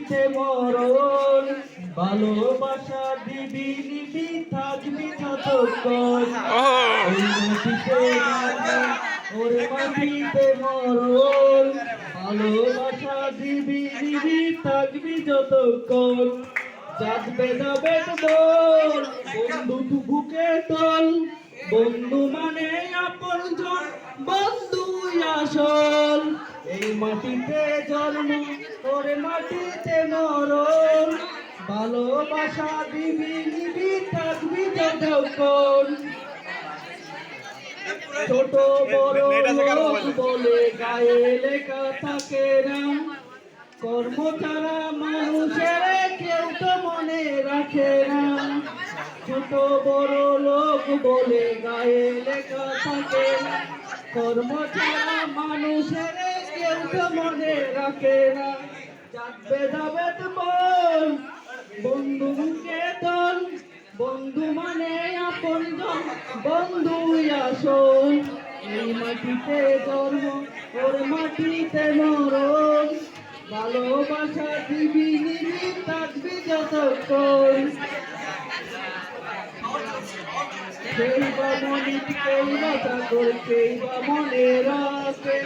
মাটিতে মরণ, ভালোবাসা দিবি নিবি থাকবি যতক্ষণ। ওই মাটিতে মরণ, ওরে মাটিতে মরণ, ভালোবাসা দিবি নিবি থাকবি যতক্ষণ। জাগবে যাবে তোর বন্ধু বুকে তোল, বন্ধু মানে আপনজন, বন্ধুই আসল। এই মাটিতে জন্ম, ওরে মাটিতে মরণ, ভালোবাসা দিবি নিবি থাকবি যতক্ষণ। ছোট বড় লোক বলে গায়ে লেখা থাকে না, কর্ম ছাড়া মানুষের কেউ তো মনে রাখে না। ছোট বড় লোক বলে গায়ে লেখা থাকে না, কর্ম ছাড়া মানুষের কেউ তো মনে রাখে না। যাবে যাবে বল বন্ধুকে দল, বন্ধু মানে আপনজন, বন্ধুই আসল। এই মাটিতে জন্ম, ওর মাটিতে মরণ, ভালোবাসা দিবি নিবি থাকবি যতক্ষণ। সেই বা মনিত কেই বা চাকর, কেই বা মনে রাখে।